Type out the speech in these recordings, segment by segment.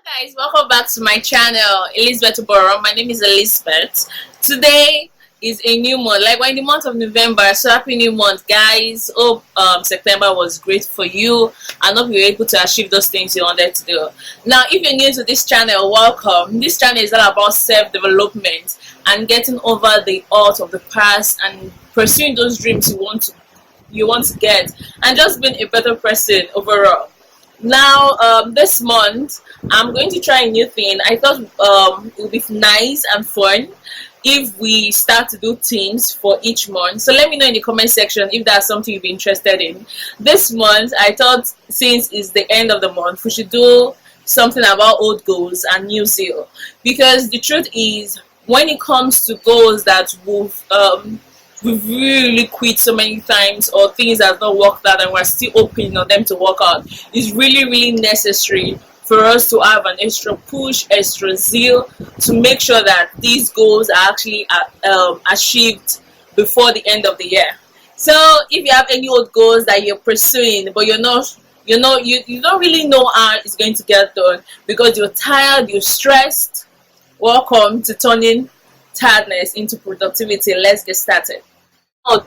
Guys, welcome back to my channel, Elizabeth Oboro. My name is Elizabeth. Today is a new month, like we're in the month of November, so happy new month, guys. Hope September was great for you and hope you were able to achieve those things you wanted to do. Now, if you're new to this channel, welcome. This channel is all about self-development and getting over the odds of the past and pursuing those dreams you want to get and just being a better person overall. Now, this month I'm going to try a new thing. I thought it would be nice and fun if we start to do themes for each month. So let me know in the comment section if that's something you'd be interested in. This month I thought, since it's the end of the month, we should do something about old goals and new zeal, because the truth is, when it comes to goals that we've really quit so many times, or things that have not worked out and we're still hoping on them to work out, it's really necessary for us to have an extra push, extra zeal to make sure that these goals are actually achieved before the end of the year. So if you have any old goals that you're pursuing but you don't really know how it's going to get done because you're tired, you're stressed, welcome to turning tiredness into productivity. Let's get started.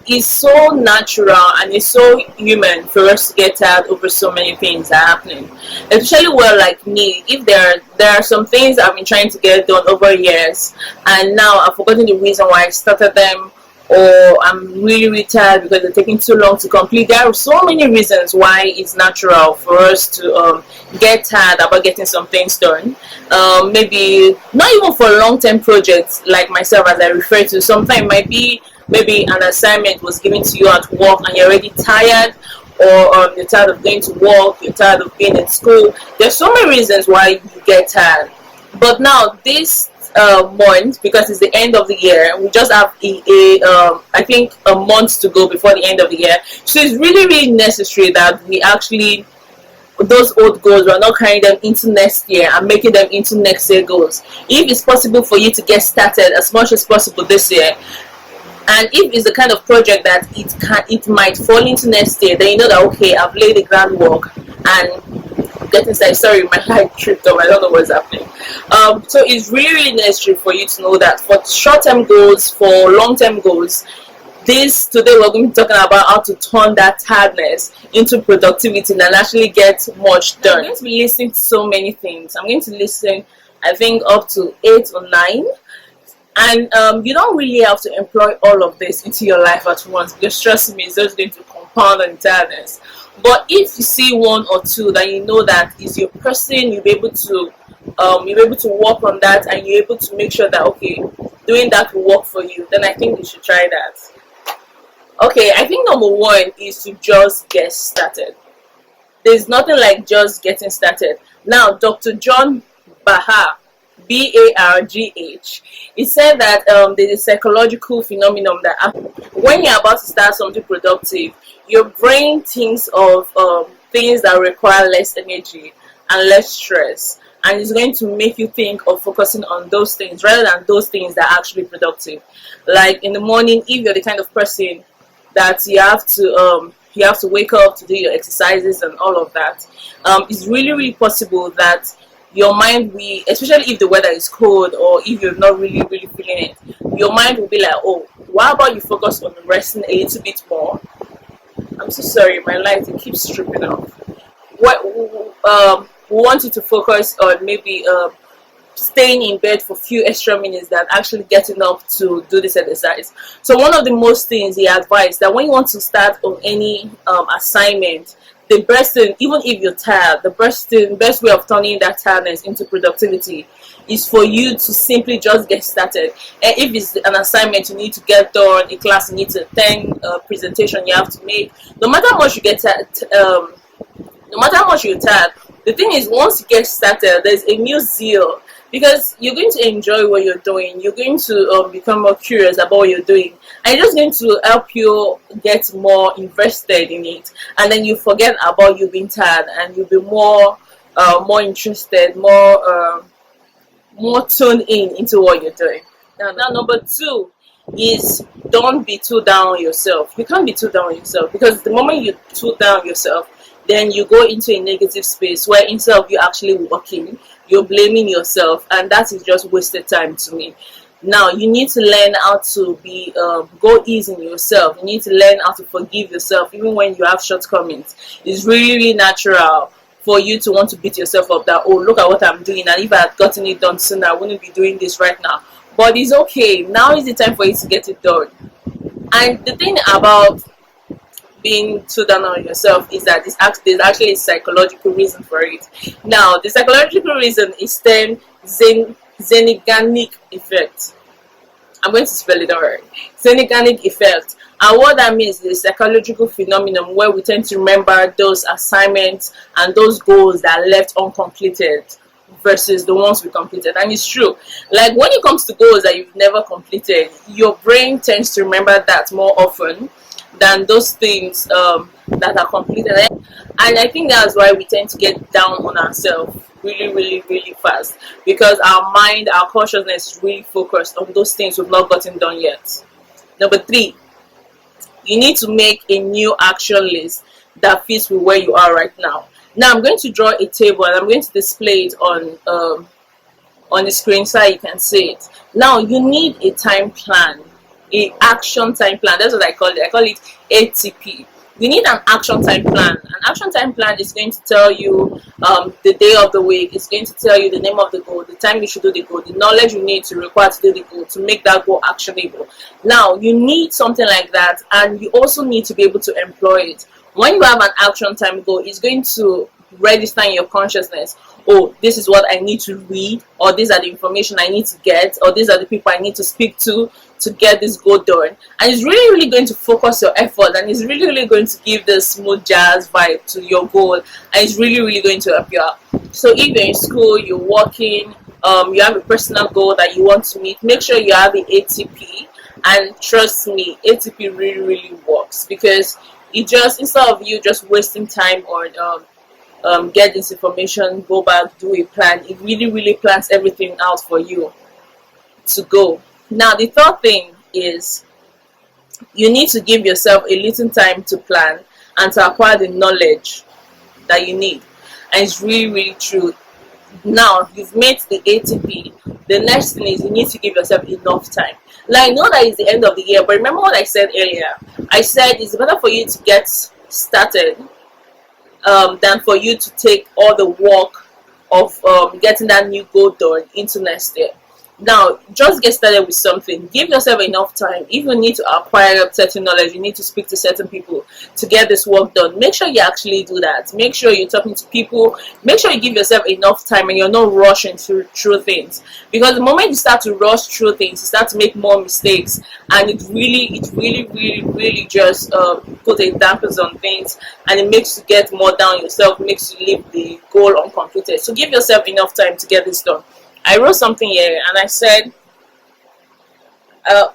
It's so natural and it's so human for us to get tired over so many things that are happening. Especially, well, like me, if there are some things I've been trying to get done over years and now I've forgotten the reason why I started them, or I'm really tired because they're taking too long to complete. There are so many reasons why it's natural for us to get tired about getting some things done. Maybe not even for long-term projects like myself, as I refer to. Sometimes it might be maybe an assignment was given to you at work and you're already tired, or you're tired of going to work, you're tired of being in school. There's so many reasons why you get tired. But now this month, because it's the end of the year, we just have I think a month to go before the end of the year, so it's really necessary that we actually, those old goals, we're not carrying them into next year and making them into next year goals. If it's possible for you to get started as much as possible this year, and if it's the kind of project that it might fall into next year, then you know that, okay, I've laid the groundwork and getting started. Sorry, my head tripped up, I don't know what's happening. So it's really necessary for you to know that for short-term goals, for long-term goals, today we're going to be talking about how to turn that tiredness into productivity and actually get much done. I'm going to be listening to so many things. I'm going to listen, I think, up to 8 or 9. And you don't really have to employ all of this into your life at once, because trust me, it's just going to compound on tiredness. But if you see one or two that you know that is your person, you'll be able to work on that, and you're able to make sure that, okay, doing that will work for you, then I think you should try that. Okay, I think number one is to just get started. There's nothing like just getting started. Now, Dr. John Bargh, Bargh, he said that there's a psychological phenomenon that when you're about to start something productive, your brain thinks of things that require less energy and less stress, and it's going to make you think of focusing on those things rather than those things that are actually productive. Like in the morning, if you're the kind of person that you have to wake up to do your exercises and all of that, it's really possible that your mind will, especially if the weather is cold or if you're not really feeling it, your mind will be like, oh, why about you focus on resting a little bit more? I'm so sorry, my light, it keeps stripping off. We want you to focus on maybe staying in bed for a few extra minutes than actually getting up to do this exercise. So one of the most things he advised, that when you want to start on any assignment, the best thing, even if you're tired, the best way of turning that tiredness into productivity is for you to simply just get started. And if it's an assignment you need to get done, a class you need to attend, a presentation you have to make, no matter how much you get no matter how much you're tired, the thing is, once you get started, there's a new zeal, because you're going to enjoy what you're doing. You're going to become more curious about what you're doing, and it's just going to help you get more invested in it, and then you forget about you being tired and you'll be more interested, more tuned into what you're doing. Now number two is, don't be too down on yourself. You can't be too down on yourself, because the moment you too down on yourself, then you go into a negative space where instead of you actually working, you're blaming yourself, and that is just wasted time to me. Now you need to learn how to be go easy on yourself. You need to learn how to forgive yourself even when you have shortcomings. It's really, really natural for you to want to beat yourself up that, oh, look at what I'm doing, and if I had gotten it done sooner, I wouldn't be doing this right now. But it's okay. Now is the time for you to get it done. And the thing about being too down on yourself is that there's actually a psychological reason for it. Now, the psychological reason is termed zeigarnik effect. I'm going to spell it alright. Zeigarnik effect. And what that means is a psychological phenomenon where we tend to remember those assignments and those goals that are left uncompleted versus the ones we completed. And it's true. Like when it comes to goals that you've never completed, your brain tends to remember that more often than those things that are completed. And I think that's why we tend to get down on ourselves really, really, really fast, because our mind, our consciousness is really focused on those things we've not gotten done yet. Number 3, you need to make a new action list that fits with where you are right now. Now I'm going to draw a table and I'm going to display it on the screen so you can see it. Now you need a time plan, a action time plan. That's what I call it. I call it ATP. You need an action time plan. An action time plan is going to tell you the day of the week. It's going to tell you the name of the goal, the time you should do the goal, the knowledge you need to require to do the goal, to make that goal actionable. Now, you need something like that, and you also need to be able to employ it. When you have an action time goal, it's going to register in your consciousness, oh, this is what I need to read, or these are the information I need to get, or these are the people I need to speak to get this goal done. And it's really, really going to focus your effort, and it's really, really going to give this smooth jazz vibe to your goal, and it's really, really going to help you out. So if you're in school, you're working, you have a personal goal that you want to meet, make sure you have the ATP. And trust me, ATP really, really works, because it just, instead of you just wasting time on get this information, go back, do a plan, it really, really plans everything out for you to go. Now the third thing is you need to give yourself a little time to plan and to acquire the knowledge that you need. And it's really, really true. Now you've made the ATP, the next thing is you need to give yourself enough time. Now I know that it's the end of the year, but remember what I said earlier. I said it's better for you to get started than for you to take all the work of getting that new goal done into next year. Now, just get started with something. Give yourself enough time. If you need to acquire certain knowledge, you need to speak to certain people to get this work done. Make sure you actually do that. Make sure you're talking to people. Make sure you give yourself enough time and you're not rushing through things. Because the moment you start to rush through things, you start to make more mistakes, and it really just put a dampers on things, and it makes you get more down yourself, makes you leave the goal uncompleted. So give yourself enough time to get this done. I wrote something here and I said,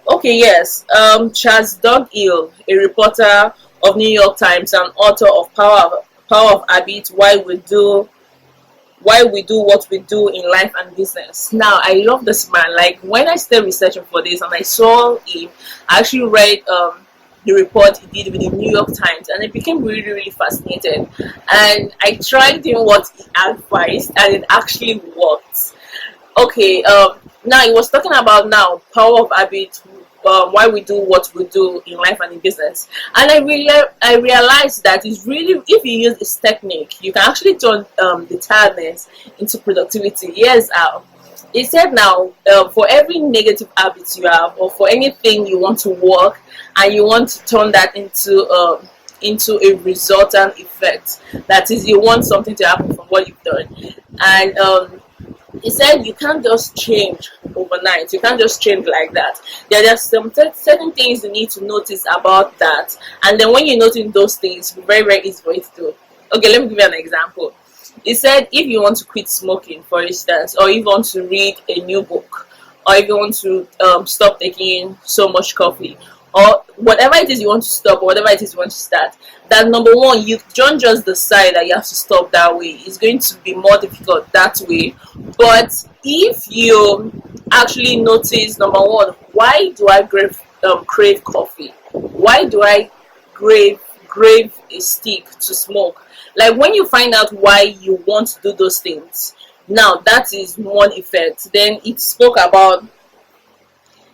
okay, yes, Charles Duhigg, a reporter of New York Times and author of Power of Habit, Why we do what we do in life and business. Now, I love this man. Like, when I started researching for this and I saw him, I actually read the report he did with the New York Times, and I became really, really fascinated. And I tried doing what he advised, and it actually worked. Okay, now he was talking about now Power of Habit, why we do what we do in life and in business. And I realized that it's really, if you use this technique, you can actually turn the tiredness into productivity. Yes, he said now, for every negative habit you have, or for anything you want to work and you want to turn that into a resultant effect, that is, you want something to happen from what you've done. And he said you can't just change overnight. You can't just change like that. There are some certain things you need to notice about that, and then when you notice those things, it's very, very easy for you to do. Okay, let me give you an example. He said if you want to quit smoking, for instance, or if you want to read a new book, or if you want to stop taking so much coffee, or whatever it is you want to stop, or whatever it is you want to start, that number one, you don't just decide that you have to stop that way. It's going to be more difficult that way. But if you actually notice, number one, why do I crave coffee? Why do I crave a stick to smoke? Like when you find out why you want to do those things, now that is one effect. Then it spoke about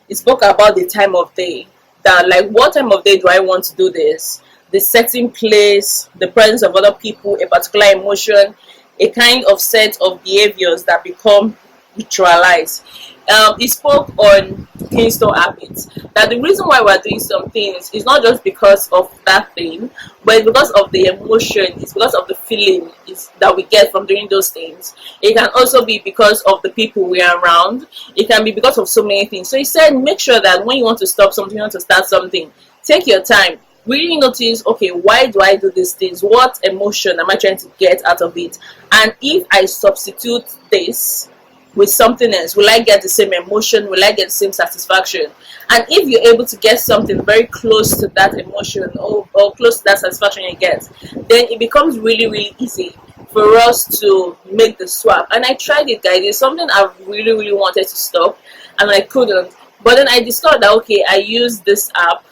the time of day, that like what time of day do I want to do this, the setting place, the presence of other people, a particular emotion, a kind of set of behaviors that become ritualized. It spoke on keystone habits, that the reason why we're doing some things is not just because of that thing, but it's because of the emotion, it's because of the feeling that we get from doing those things. It can also be because of the people we are around. It can be because of so many things. So he said, make sure that when you want to stop something, you want to start something, take your time. Really notice, okay, why do I do these things? What emotion am I trying to get out of it? And if I substitute this with something else, will I get the same emotion? Will I get the same satisfaction? And if you're able to get something very close to that emotion, or close to that satisfaction you get, then it becomes really, really easy for us to make the swap. And I tried it, guys. It's something I've really, really wanted to stop, and I couldn't. But then I discovered that, okay, I use this app,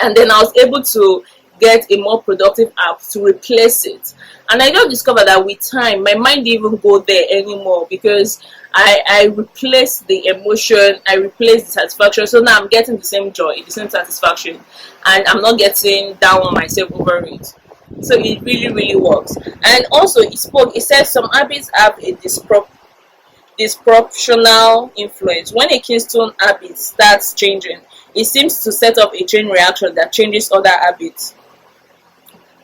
and then I was able to get a more productive app to replace it. And I just discovered that with time, my mind didn't even go there anymore, because I replaced the emotion, I replaced the satisfaction. So now I'm getting the same joy, the same satisfaction, and I'm not getting down on myself over it. So it really, really works. And also it says some habits have a disproportional influence. When a keystone habit starts changing, it seems to set up a chain reaction that changes other habits.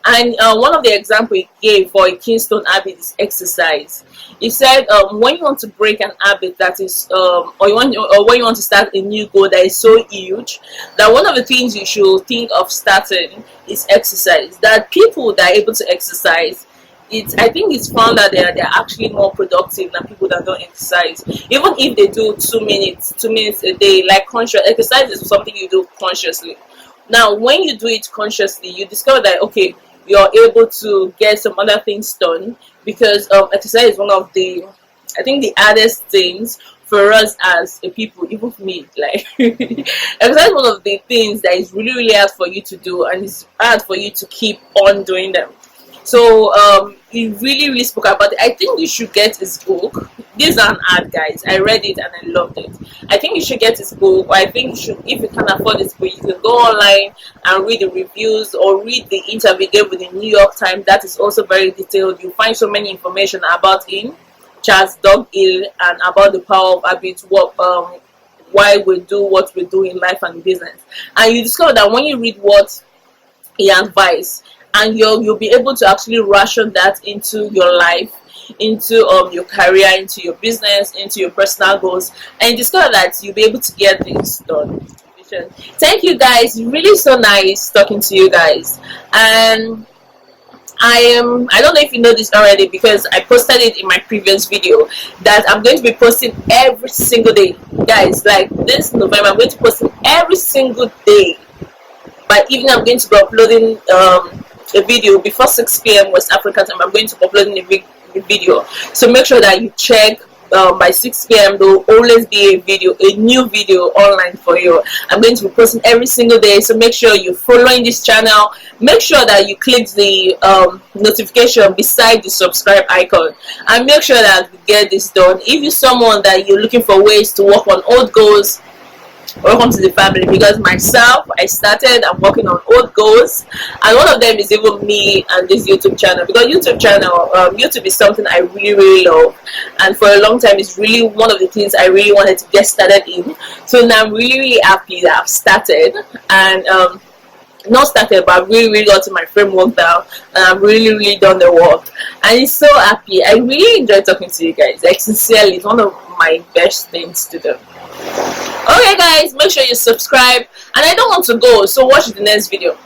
And one of the examples he gave for a keystone habit is exercise. He said, when you want to break an habit that is, or when you want to start a new goal that is so huge, that one of the things you should think of starting is exercise. That people that are able to exercise, I think it's found that they're actually more productive than people that don't exercise. Even if they do 2 minutes a day, like conscious exercise is something you do consciously. Now, when you do it consciously, you discover that, okay, you're able to get some other things done, because exercise is one of the, I think, the hardest things for us as a people, even for me. Like exercise is one of the things that is really, really hard for you to do, and it's hard for you to keep on doing them. So he really, really spoke about it. I think you should get his book. This is an ad, guys. I read it and I loved it. I think you should get his book. I think you should, if you can afford this book, you can go online and read the reviews, or read the interview he gave with the New York Times. That is also very detailed. You find so many information about him, Charles Duhigg, and about the power of habits, why we do what we do in life and business. And you discover that when you read what he advised, and you'll be able to actually ration that into your life, into your career, into your business, into your personal goals, and you discover that you'll be able to get things done. Thank you, guys. Really so nice talking to you guys. And I don't know if you know this already, because I posted it in my previous video, that I'm going to be posting every single day, guys. Like this November, I'm going to be posting every single day. By evening, I'm going to be uploading a video before 6 p.m. West African time. I'm going to be uploading a video, so make sure that you check. By 6 p.m. there will always be a new video online for you. I'm going to be posting every single day, so make sure you're following this channel. Make sure that you click the notification beside the subscribe icon, and make sure that you get this done. If you're someone that you're looking for ways to work on old goals, welcome to the family, because myself, I'm working on old goals, and one of them is even me and this YouTube channel, because YouTube is something I really, really love, and for a long time it's really one of the things I really wanted to get started in. So now I'm really, really happy that I've started, and not started, but I've really, really got my framework down, and I've really, really done the work, and it's so happy. I really enjoy talking to you guys. Like, sincerely, it's one of my best things to do. Okay, guys, make sure you subscribe, and I don't want to go, so watch the next video.